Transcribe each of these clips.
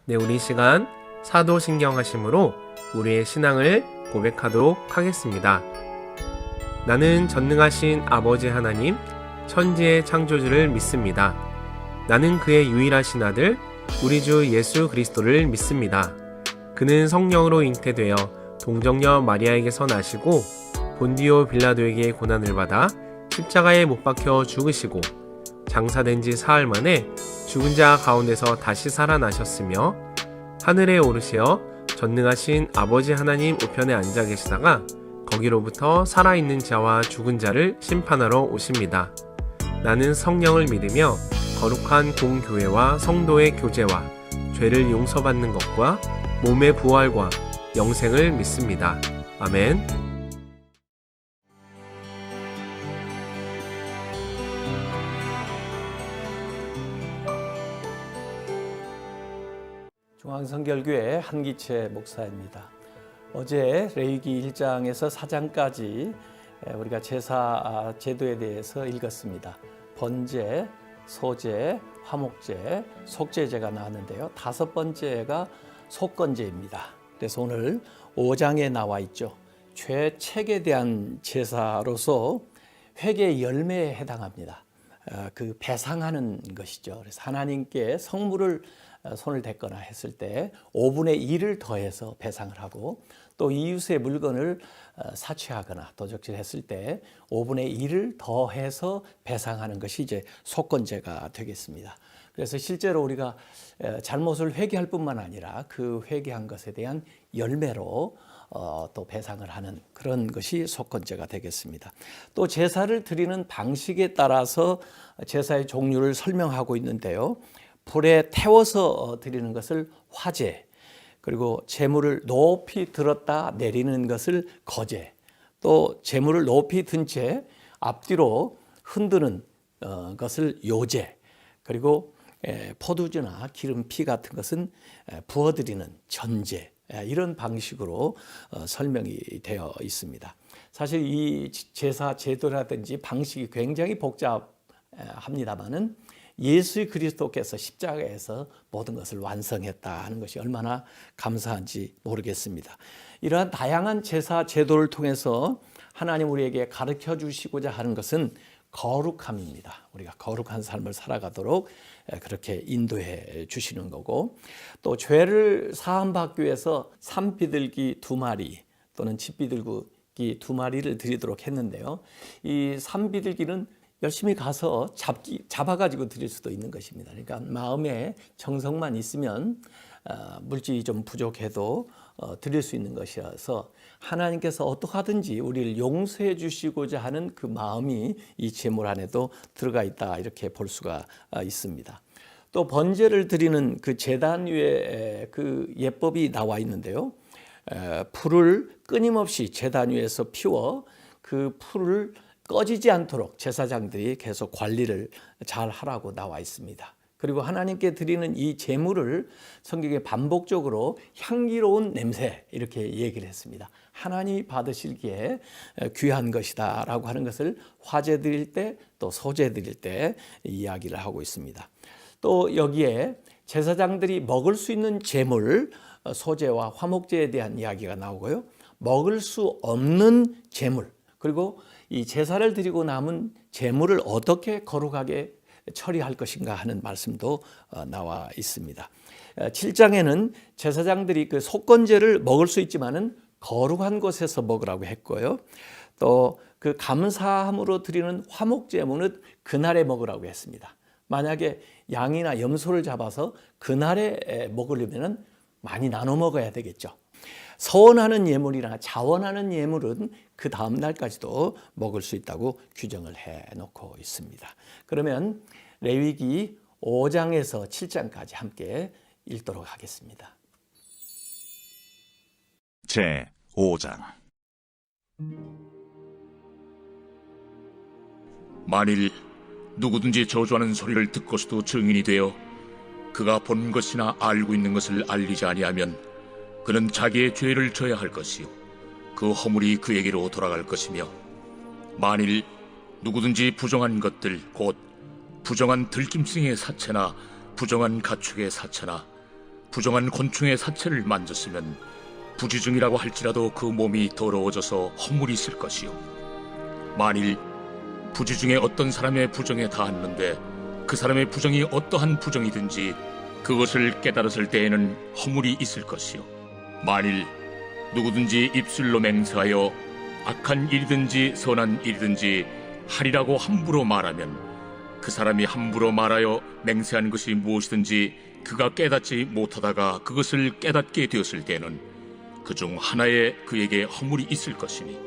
네, 우리 이 시간 사도신경하심으로 우리의 신앙을 고백하도록 하겠습니다. 나는 전능하신 아버지 하나님, 천지의 창조주를 믿습니다. 나는 그의 유일하신 아들, 우리 주 예수 그리스도를 믿습니다. 그는 성령으로 잉태되어 동정녀 마리아에게서 나시고 본디오 빌라도에게 고난을 받아 십자가에 못 박혀 죽으시고 장사된 지 사흘 만에 죽은 자 가운데서 다시 살아나셨으며 하늘에 오르시어 전능하신 아버지 하나님 우편에 앉아 계시다가 거기로부터 살아있는 자와 죽은 자를 심판하러 오십니다. 나는 성령을 믿으며 거룩한 공교회와 성도의 교제와 죄를 용서받는 것과 몸의 부활과 영생을 믿습니다. 아멘. 중앙성결교회 한기채 목사입니다. 어제 레위기 1장에서 4장까지 우리가 제사 제도에 대해서 읽었습니다. 번제, 소제, 화목제, 속제제가 나왔는데요. 5번째가 속건제입니다. 그래서 오늘 5장에 나와 있죠. 죄책에 대한 제사로서 회개 열매에 해당합니다. 그 배상하는 것이죠. 그래서 하나님께 성물을 손을 댔거나 했을 때 5분의 1을 더해서 배상을 하고, 또 이웃의 물건을 사취하거나 도적질했을 때 5분의 1을 더해서 배상하는 것이 이제 속건제가 되겠습니다. 그래서 실제로 우리가 잘못을 회개할 뿐만 아니라 그 회개한 것에 대한 열매로 또 배상을 하는 그런 것이 속건제가 되겠습니다. 또 제사를 드리는 방식에 따라서 제사의 종류를 설명하고 있는데요. 불에 태워서 드리는 것을 화제, 그리고 제물을 높이 들었다 내리는 것을 거제, 또 제물을 높이 든 채 앞뒤로 흔드는 것을 요제, 그리고 포도주나 기름피 같은 것은 부어드리는 전제, 이런 방식으로 설명이 되어 있습니다. 사실 이 제사 제도라든지 방식이 굉장히 복잡합니다만은 예수 그리스도께서 십자가에서 모든 것을 완성했다 하는 것이 얼마나 감사한지 모르겠습니다. 이러한 다양한 제사 제도를 통해서 하나님 우리에게 가르쳐 주시고자 하는 것은 거룩함입니다. 우리가 거룩한 삶을 살아가도록 그렇게 인도해 주시는 거고, 또 죄를 사함받기 위해서 산비둘기 2마리 또는 집비둘기 2마리를 드리도록 했는데요. 이 산비둘기는 열심히 가서 잡아가지고 드릴 수도 있는 것입니다. 그러니까 마음에 정성만 있으면 물질이 좀 부족해도 드릴 수 있는 것이어서 하나님께서 어떻게 하든지 우리를 용서해 주시고자 하는 그 마음이 이 제물 안에도 들어가 있다, 이렇게 볼 수가 있습니다. 또 번제를 드리는 그 제단 위에 그 예법이 나와 있는데요. 불을 끊임없이 제단 위에서 피워 그 풀을 꺼지지 않도록 제사장들이 계속 관리를 잘 하라고 나와 있습니다. 그리고 하나님께 드리는 이 제물을 성경에 반복적으로 향기로운 냄새, 이렇게 얘기를 했습니다. 하나님이 받으시기에 귀한 것이다 라고 하는 것을 화제 드릴 때, 또 소제 드릴 때 이야기를 하고 있습니다. 또 여기에 제사장들이 먹을 수 있는 제물, 소제와 화목제에 대한 이야기가 나오고요. 먹을 수 없는 제물, 그리고 이 제사를 드리고 남은 제물을 어떻게 거룩하게 처리할 것인가 하는 말씀도 나와 있습니다. 7장에는 제사장들이 그 속건제를 먹을 수 있지만은 거룩한 곳에서 먹으라고 했고요. 또 그 감사함으로 드리는 화목제물은 그날에 먹으라고 했습니다. 만약에 양이나 염소를 잡아서 그날에 먹으려면 많이 나눠 먹어야 되겠죠. 서원하는 예물이나 자원하는 예물은 그 다음 날까지도 먹을 수 있다고 규정을 해놓고 있습니다. 그러면 레위기 5장에서 7장까지 함께 읽도록 하겠습니다. 제 5장. 만일 누구든지 저주하는 소리를 듣고서도 증인이 되어 그가 본 것이나 알고 있는 것을 알리지 아니하면 그는 자기의 죄를 져야 할 것이요 그 허물이 그에게로 돌아갈 것이며, 만일 누구든지 부정한 것들 곧 부정한 들짐승의 사체나 부정한 가축의 사체나 부정한 곤충의 사체를 만졌으면 부지중이라고 할지라도 그 몸이 더러워져서 허물이 있을 것이요, 만일 부지중에 어떤 사람의 부정에 닿았는데 그 사람의 부정이 어떠한 부정이든지 그것을 깨달았을 때에는 허물이 있을 것이요, 만일 누구든지 입술로 맹세하여 악한 일이든지 선한 일이든지 하리라고 함부로 말하면 그 사람이 함부로 말하여 맹세한 것이 무엇이든지 그가 깨닫지 못하다가 그것을 깨닫게 되었을 때는 그 중 하나에 그에게 허물이 있을 것이니,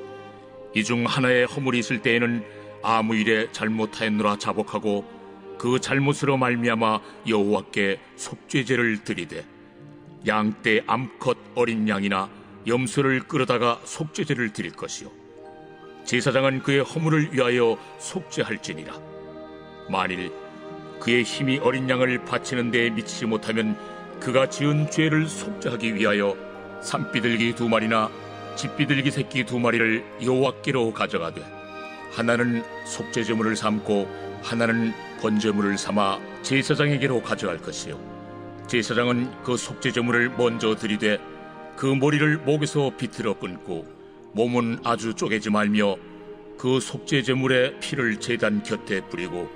이 중 하나에 허물이 있을 때에는 아무 일에 잘못하였노라 자복하고 그 잘못으로 말미암아 여호와께 속죄제를 드리되 양떼 암컷 어린 양이나 염소를 끌어다가 속죄제를 드릴 것이요, 제사장은 그의 허물을 위하여 속죄할지니라. 만일 그의 힘이 어린 양을 바치는 데에 미치지 못하면 그가 지은 죄를 속죄하기 위하여 산비둘기 2마리나 집비둘기 새끼 2마리를 여호와께로 가져가되 하나는 속죄제물을 삼고 하나는 번제물을 삼아 제사장에게로 가져갈 것이요, 제사장은 그 속죄제물을 먼저 드리되 그 머리를 목에서 비틀어 끊고 몸은 아주 쪼개지 말며 그 속죄제물의 피를 제단 곁에 뿌리고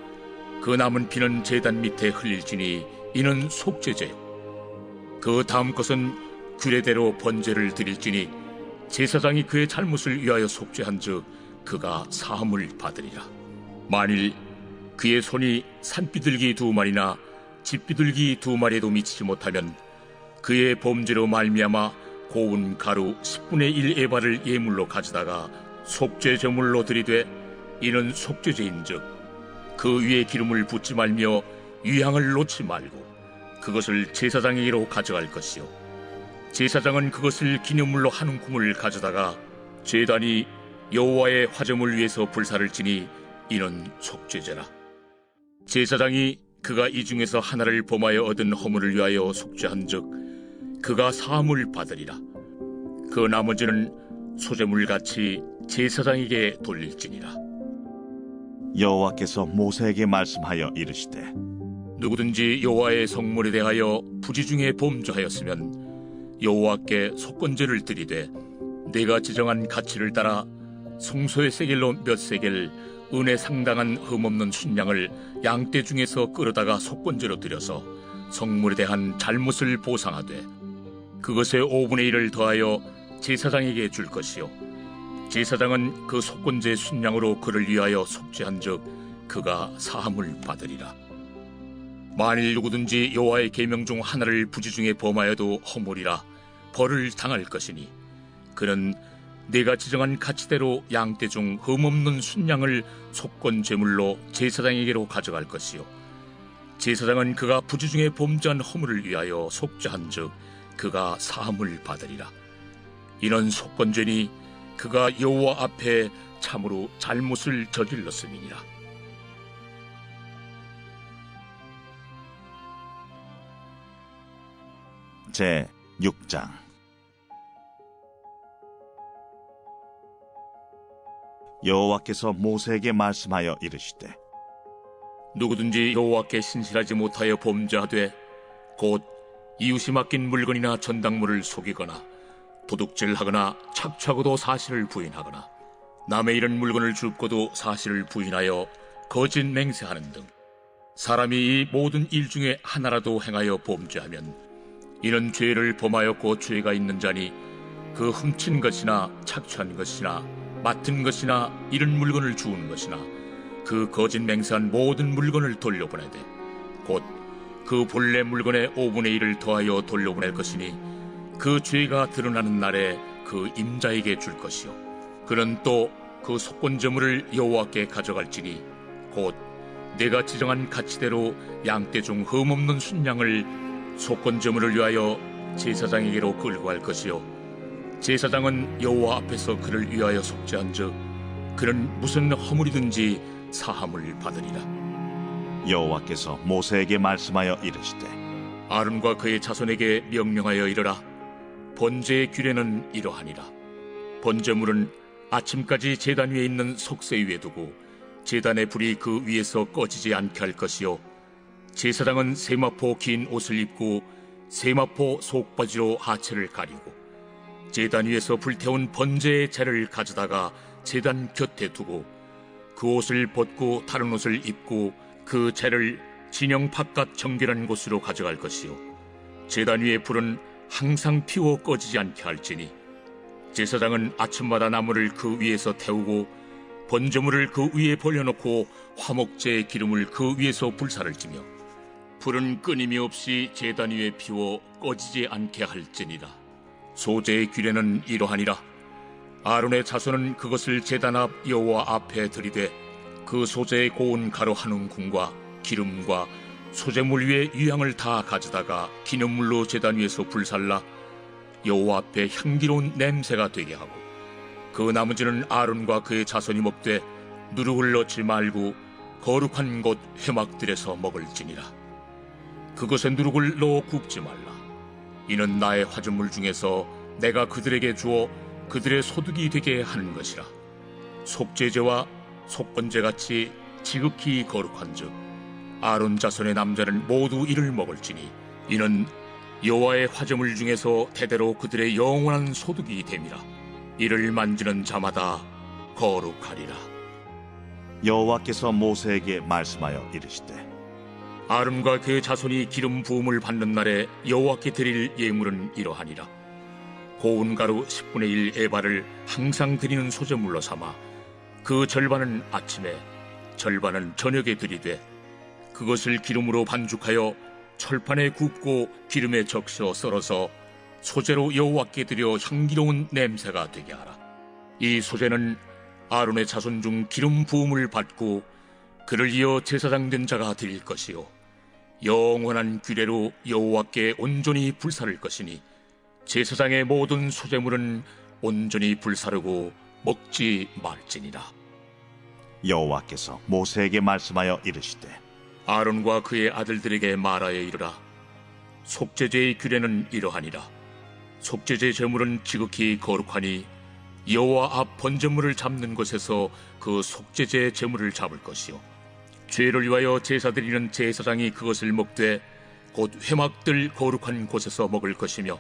그 남은 피는 제단 밑에 흘릴지니 이는 속죄제요. 그 다음 것은 규례대로 번제를 드릴지니 제사장이 그의 잘못을 위하여 속죄한즉 그가 사함을 받으리라. 만일 그의 손이 산비둘기 2마리나 집비둘기 2마리에도 미치지 못하면 그의 범죄로 말미암아 고운 가루 10분의 1 에바를 예물로 가져다가 속죄제물로 드리되 이는 속죄제인즉 그 위에 기름을 붓지 말며 유향을 놓지 말고 그것을 제사장에게로 가져갈 것이요, 제사장은 그것을 기념물로 한 움큼을 가져다가 제단이 여호와의 화제물 위에서 불사를 지니 이는 속죄제라. 제사장이 그가 이 중에서 하나를 범하여 얻은 허물을 위하여 속죄한즉 그가 사함을 받으리라. 그 나머지는 소제물같이 제사장에게 돌릴지니라. 여호와께서 모세에게 말씀하여 이르시되 누구든지 여호와의 성물에 대하여 부지중에 범죄하였으면 여호와께 속건제를 드리되 내가 지정한 가치를 따라 송소의 세겔로 몇 세겔 은에 상당한 흠없는 순양을 양떼 중에서 끌어다가 속건제로 드려서 성물에 대한 잘못을 보상하되 그것의 5분의 1을 더하여 제사장에게 줄 것이요, 제사장은 그 속건제 순양으로 그를 위하여 속죄한즉 그가 사함을 받으리라. 만일 누구든지 여호와의 계명 중 하나를 부지중에 범하여도 허물이라 벌을 당할 것이니 그는 내가 지정한 가치대로 양떼 중 흠없는 순양을 속건 제물로 제사장에게로 가져갈 것이요, 제사장은 그가 부지중에 범죄한 허물을 위하여 속죄한즉 그가 사함을 받으리라. 이는 속건죄니 그가 여호와 앞에 참으로 잘못을 저질렀음이니라. 제 6장. 여호와께서 모세에게 말씀하여 이르시되 누구든지 여호와께 신실하지 못하여 범죄하되 곧 이웃이 맡긴 물건이나 전당물을 속이거나 도둑질하거나 착취하고도 사실을 부인하거나 남의 잃은 물건을 줍고도 사실을 부인하여 거짓 맹세하는 등 사람이 이 모든 일 중에 하나라도 행하여 범죄하면 이는 죄를 범하였고 죄가 있는 자니 그 훔친 것이나 착취한 것이나 맡은 것이나 잃은 물건을 주우는 것이나 그 거짓 맹세한 모든 물건을 돌려보내되 곧 그 본래 물건의 5분의 1을 더하여 돌려보낼 것이니 그 죄가 드러나는 날에 그 임자에게 줄 것이요, 그는 또 그 속건제물을 여호와께 가져갈지니 곧 내가 지정한 가치대로 양떼 중 흠없는 순양을 속건제물을 위하여 제사장에게로 끌고 갈 것이요, 제사장은 여호와 앞에서 그를 위하여 속죄한즉 그는 무슨 허물이든지 사함을 받으리라. 여호와께서 모세에게 말씀하여 이르시되 아론과 그의 자손에게 명령하여 이르라. 번제의 규례는 이러하니라. 번제물은 아침까지 제단 위에 있는 속세 위에 두고 제단의 불이 그 위에서 꺼지지 않게 할 것이요, 제사장은 세마포 긴 옷을 입고 세마포 속바지로 하체를 가리고 제단 위에서 불태운 번제의 재를 가져다가 제단 곁에 두고 그 옷을 벗고 다른 옷을 입고 그 재를 진영 바깥 정결한 곳으로 가져갈 것이요 제단 위에 불은 항상 피워 꺼지지 않게 할지니 제사장은 아침마다 나무를 그 위에서 태우고 번제물을 그 위에 벌려놓고 화목제의 기름을 그 위에서 불사를 지며 불은 끊임이 없이 제단 위에 피워 꺼지지 않게 할지니라. 소제의 규례는 이러하니라. 아론의 자손은 그것을 제단 앞 여호와 앞에 들이되 그 소제의 고운 가루 한 움큼과 기름과 소제물 위에 유향을 다 가져다가 기념물로 제단 위에서 불살라 여호와 앞에 향기로운 냄새가 되게 하고 그 나머지는 아론과 그의 자손이 먹되 누룩을 넣지 말고 거룩한 곳 회막들에서 먹을지니라. 그것에 누룩을 넣어 굽지 말라. 이는 나의 화전물 중에서 내가 그들에게 주어 그들의 소득이 되게 하는 것이라. 속죄제와 속번제같이 지극히 거룩한즉 아론 자손의 남자는 모두 이를 먹을지니 이는 여호와의 화제물 중에서 대대로 그들의 영원한 소득이 됨이라. 이를 만지는 자마다 거룩하리라. 여호와께서 모세에게 말씀하여 이르시되 아론과 그의 자손이 기름 부음을 받는 날에 여호와께 드릴 예물은 이러하니라. 고운 가루 10분의 1 에바를 항상 드리는 소제물로 삼아 그 절반은 아침에 절반은 저녁에 드리되 그것을 기름으로 반죽하여 철판에 굽고 기름에 적셔 썰어서 소제로 여호와께 드려 향기로운 냄새가 되게 하라. 이 소제는 아론의 자손 중 기름 부음을 받고 그를 이어 제사장 된 자가 드릴 것이요 영원한 규례로 여호와께 온전히 불사를 것이니 제사장의 모든 소제물은 온전히 불사르고 먹지 말지니라. 여호와께서 모세에게 말씀하여 이르시되 아론과 그의 아들들에게 말하여 이르라. 속죄제의 규례는 이러하니라. 속죄제 제물은 지극히 거룩하니 여호와 앞 번제물을 잡는 곳에서 그 속죄제 제물을 잡을 것이요 죄를 위하여 제사 드리는 제사장이 그것을 먹되 곧 회막들 거룩한 곳에서 먹을 것이며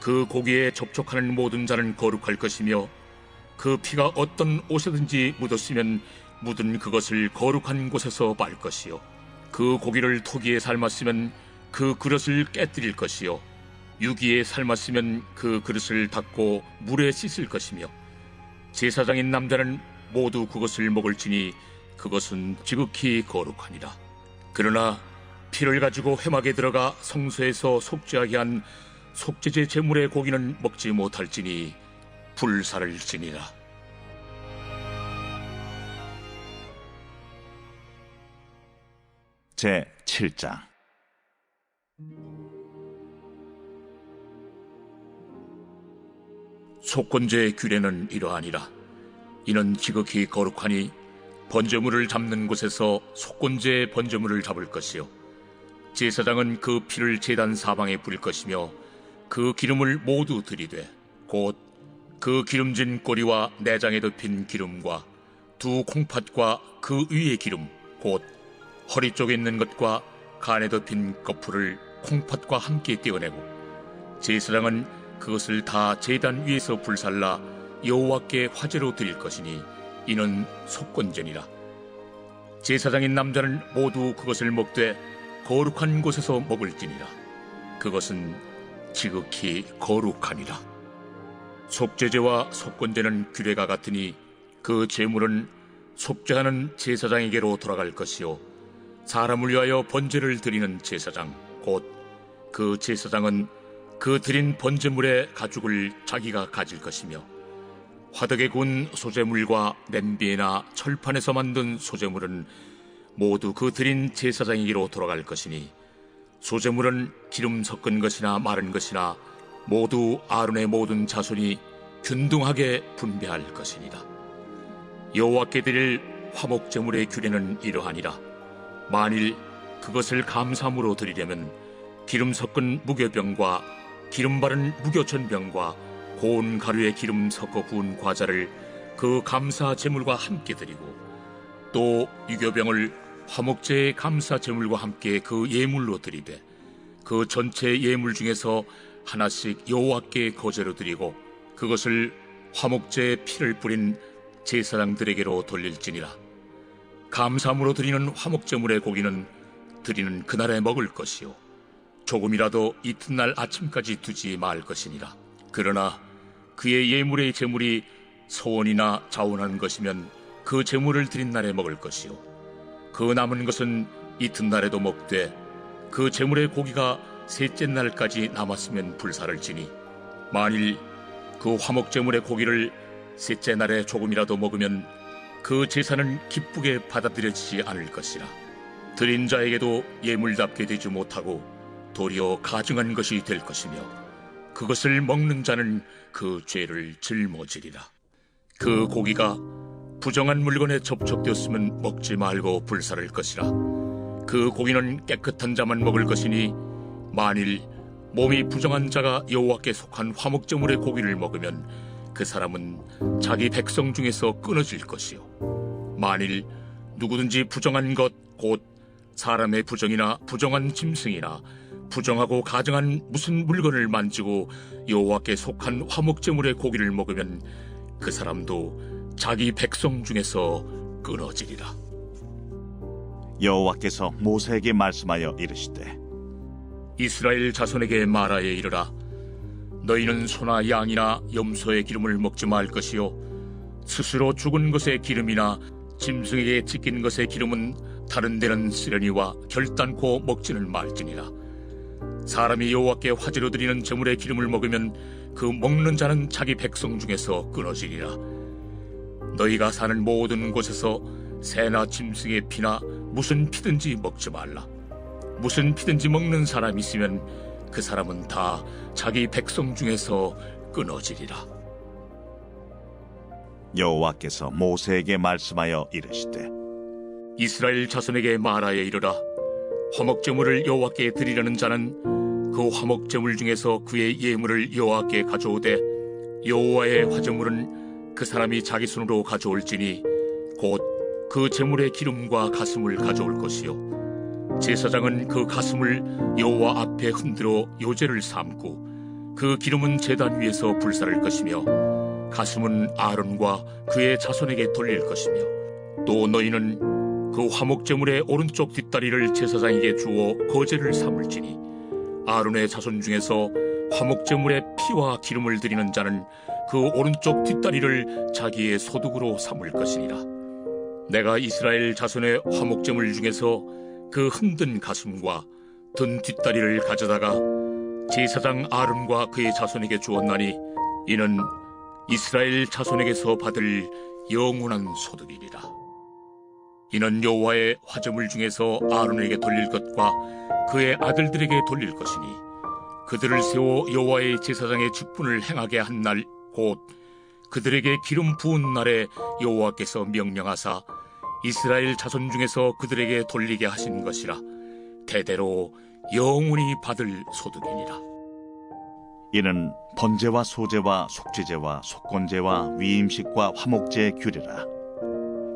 그 고기에 접촉하는 모든 자는 거룩할 것이며 그 피가 어떤 옷에든지 묻었으면 묻은 그것을 거룩한 곳에서 빻을 것이요 그 고기를 토기에 삶았으면 그 그릇을 깨뜨릴 것이요 유기에 삶았으면 그 그릇을 닦고 물에 씻을 것이며 제사장인 남자는 모두 그것을 먹을지니 그것은 지극히 거룩하니라. 그러나 피를 가지고 회막에 들어가 성소에서 속죄하게 한 속죄제 제물의 고기는 먹지 못할지니 불사를지니라. 제 7장 속건제의 규례는 이러하니라. 이는 지극히 거룩하니 번제물을 잡는 곳에서 속건제의 번제물을 잡을 것이요 제사장은 그 피를 제단 사방에 뿌릴 것이며 그 기름을 모두 들이되 곧 그 기름진 꼬리와 내장에 덮인 기름과 두 콩팥과 그 위의 기름 곧 허리 쪽에 있는 것과 간에 덮인 거풀을 콩팥과 함께 떼어내고 제사장은 그것을 다 제단 위에서 불살라 여호와께 화제로 드릴 것이니 이는 속건제니라. 제사장인 남자는 모두 그것을 먹되 거룩한 곳에서 먹을지니라. 그것은 지극히 거룩하니라. 속죄제와 속건제는 규례가 같으니 그 제물은 속죄하는 제사장에게로 돌아갈 것이요 사람을 위하여 번제를 드리는 제사장 곧 그 제사장은 그 드린 번제물의 가죽을 자기가 가질 것이며 화덕에 구운 소제물과 냄비나 철판에서 만든 소제물은 모두 그 드린 제사장에게로 돌아갈 것이니 소제물은 기름 섞은 것이나 마른 것이나 모두 아론의 모든 자손이 균등하게 분배할 것이니라. 여호와께 드릴 화목제물의 규례는 이러하니라. 만일 그것을 감사함으로 드리려면 기름 섞은 무교병과 기름 바른 무교전병과 고운 가루에 기름 섞어 구운 과자를 그 감사 제물과 함께 드리고 또 유교병을 화목제의 감사 제물과 함께 그 예물로 드리되 그 전체 예물 중에서 하나씩 여호와께 거제로 드리고 그것을 화목제의 피를 뿌린 제사장들에게로 돌릴지니라. 감사함으로 드리는 화목제물의 고기는 드리는 그날에 먹을 것이요 조금이라도 이튿날 아침까지 두지 말 것이니라. 그러나 그의 예물의 제물이 소원이나 자원한 것이면 그 제물을 드린 날에 먹을 것이요 그 남은 것은 이튿날에도 먹되 그 제물의 고기가 셋째 날까지 남았으면 불사를 지니 만일 그 화목제물의 고기를 셋째 날에 조금이라도 먹으면 그 제사는 기쁘게 받아들여지지 않을 것이라. 드린 자에게도 예물답게 되지 못하고 도리어 가증한 것이 될 것이며 그것을 먹는 자는 그 죄를 짊어지리라. 그 고기가 부정한 물건에 접촉되었으면 먹지 말고 불사를 것이라. 그 고기는 깨끗한 자만 먹을 것이니 만일 몸이 부정한 자가 여호와께 속한 화목제물의 고기를 먹으면 그 사람은 자기 백성 중에서 끊어질 것이요 만일 누구든지 부정한 것 곧 사람의 부정이나 부정한 짐승이나 부정하고 가증한 무슨 물건을 만지고 여호와께 속한 화목제물의 고기를 먹으면 그 사람도 자기 백성 중에서 끊어지리라. 여호와께서 모세에게 말씀하여 이르시되 이스라엘 자손에게 말하여 이르라. 너희는 소나 양이나 염소의 기름을 먹지 말 것이요 스스로 죽은 것의 기름이나 짐승에게 찢긴 것의 기름은 다른 데는 쓰려니와 결단코 먹지는 말지니라. 사람이 여호와께 화제로 드리는 제물의 기름을 먹으면 그 먹는 자는 자기 백성 중에서 끊어지리라. 너희가 사는 모든 곳에서 새나 짐승의 피나 무슨 피든지 먹지 말라. 무슨 피든지 먹는 사람이 있으면 그 사람은 다 자기 백성 중에서 끊어지리라. 여호와께서 모세에게 말씀하여 이르시되 이스라엘 자손에게 말하여 이르라. 화목제물을 여호와께 드리려는 자는 그 화목제물 중에서 그의 예물을 여호와께 가져오되 여호와의 화제물은 그 사람이 자기 손으로 가져올지니 곧 그 제물의 기름과 가슴을 가져올 것이요 제사장은 그 가슴을 여호와 앞에 흔들어 요제를 삼고 그 기름은 제단 위에서 불사를 것이며 가슴은 아론과 그의 자손에게 돌릴 것이며 또 너희는 그 화목제물의 오른쪽 뒷다리를 제사장에게 주어 거제를 삼을지니 아론의 자손 중에서 화목제물의 피와 기름을 드리는 자는 그 오른쪽 뒷다리를 자기의 소득으로 삼을 것이니라. 내가 이스라엘 자손의 화목제물 중에서 그 흔든 가슴과 든 뒷다리를 가져다가 제사장 아론과 그의 자손에게 주었나니 이는 이스라엘 자손에게서 받을 영원한 소득이니라. 이는 여호와의 화제물 중에서 아론에게 돌릴 것과 그의 아들들에게 돌릴 것이니 그들을 세워 여호와의 제사장의 직분을 행하게 한 날 곧 그들에게 기름 부은 날에 여호와께서 명령하사 이스라엘 자손 중에서 그들에게 돌리게 하신 것이라. 대대로 영원히 받을 소득이니라. 이는 번제와 소제와 속죄제와 속건제와 위임식과 화목제의 규례라.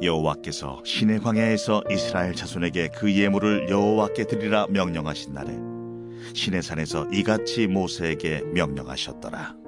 여호와께서 시내 광야에서 이스라엘 자손에게 그 예물을 여호와께 드리라 명령하신 날에 시내산에서 이같이 모세에게 명령하셨더라.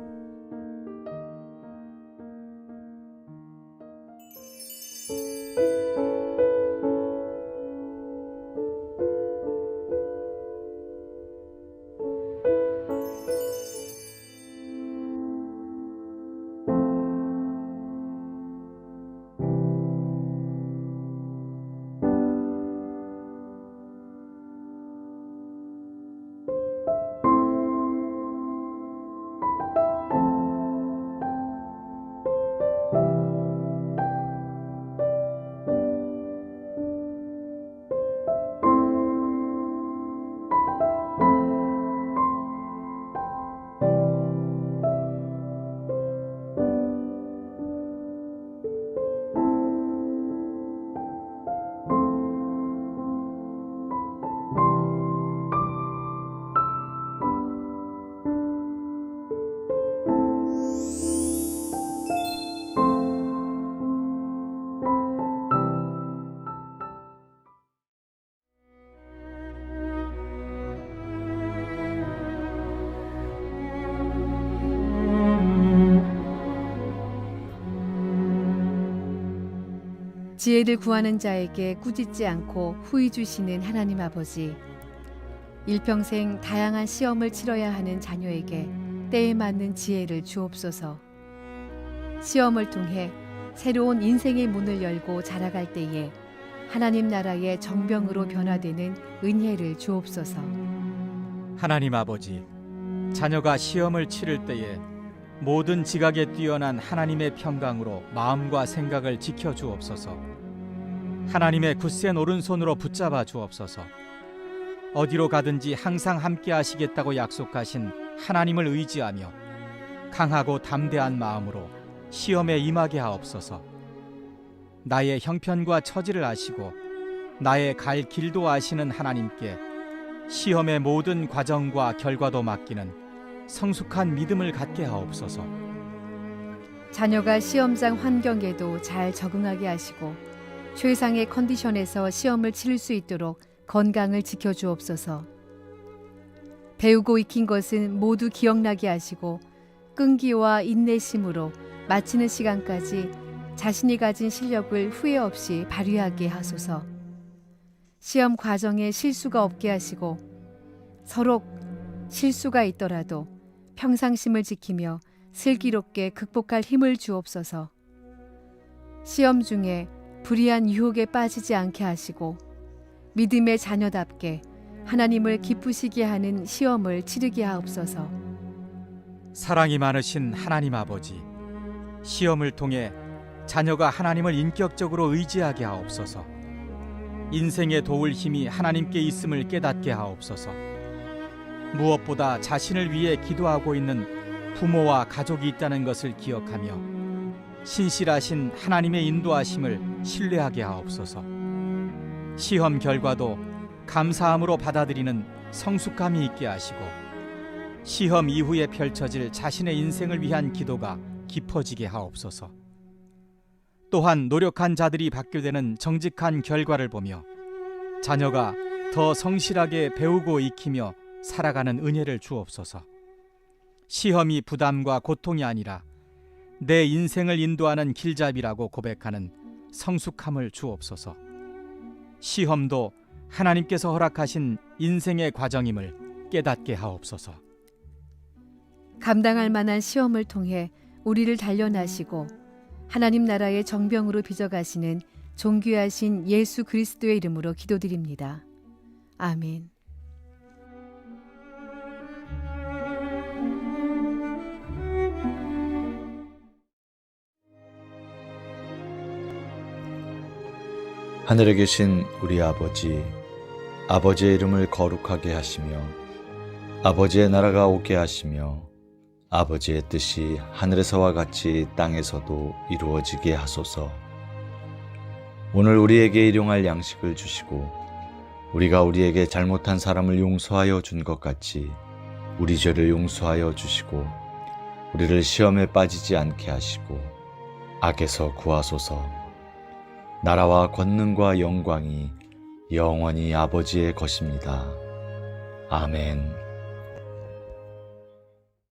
지혜를 구하는 자에게 꾸짖지 않고 후히 주시는 하나님 아버지, 일평생 다양한 시험을 치러야 하는 자녀에게 때에 맞는 지혜를 주옵소서. 시험을 통해 새로운 인생의 문을 열고 자라갈 때에 하나님 나라의 정병으로 변화되는 은혜를 주옵소서. 하나님 아버지, 자녀가 시험을 치를 때에 모든 지각에 뛰어난 하나님의 평강으로 마음과 생각을 지켜 주옵소서. 하나님의 굳센 오른손으로 붙잡아 주옵소서. 어디로 가든지 항상 함께 하시겠다고 약속하신 하나님을 의지하며 강하고 담대한 마음으로 시험에 임하게 하옵소서. 나의 형편과 처지를 아시고 나의 갈 길도 아시는 하나님께 시험의 모든 과정과 결과도 맡기는 성숙한 믿음을 갖게 하옵소서. 자녀가 시험장 환경에도 잘 적응하게 하시고 최상의 컨디션에서 시험을 치를 수 있도록 건강을 지켜주옵소서. 배우고 익힌 것은 모두 기억나게 하시고 끈기와 인내심으로 마치는 시간까지 자신이 가진 실력을 후회 없이 발휘하게 하소서. 시험 과정에 실수가 없게 하시고 서로 실수가 있더라도 평상심을 지키며 슬기롭게 극복할 힘을 주옵소서. 시험 중에 불의한 유혹에 빠지지 않게 하시고 믿음의 자녀답게 하나님을 기쁘시게 하는 시험을 치르게 하옵소서. 사랑이 많으신 하나님 아버지, 시험을 통해 자녀가 하나님을 인격적으로 의지하게 하옵소서. 인생에 도울 힘이 하나님께 있음을 깨닫게 하옵소서. 무엇보다 자신을 위해 기도하고 있는 부모와 가족이 있다는 것을 기억하며 신실하신 하나님의 인도하심을 신뢰하게 하옵소서. 시험 결과도 감사함으로 받아들이는 성숙함이 있게 하시고 시험 이후에 펼쳐질 자신의 인생을 위한 기도가 깊어지게 하옵소서. 또한 노력한 자들이 받게 되는 정직한 결과를 보며 자녀가 더 성실하게 배우고 익히며 살아가는 은혜를 주옵소서. 시험이 부담과 고통이 아니라 내 인생을 인도하는 길잡이라고 고백하는 성숙함을 주옵소서. 시험도 하나님께서 허락하신 인생의 과정임을 깨닫게 하옵소서. 감당할 만한 시험을 통해 우리를 단련하시고 하나님 나라의 정병으로 빚어가시는 존귀하신 예수 그리스도의 이름으로 기도드립니다. 아멘. 하늘에 계신 우리 아버지, 아버지의 이름을 거룩하게 하시며 아버지의 나라가 오게 하시며 아버지의 뜻이 하늘에서와 같이 땅에서도 이루어지게 하소서. 오늘 우리에게 일용할 양식을 주시고 우리가 우리에게 잘못한 사람을 용서하여 준 것 같이 우리 죄를 용서하여 주시고 우리를 시험에 빠지지 않게 하시고 악에서 구하소서. 나라와 권능과 영광이 영원히 아버지의 것입니다. 아멘.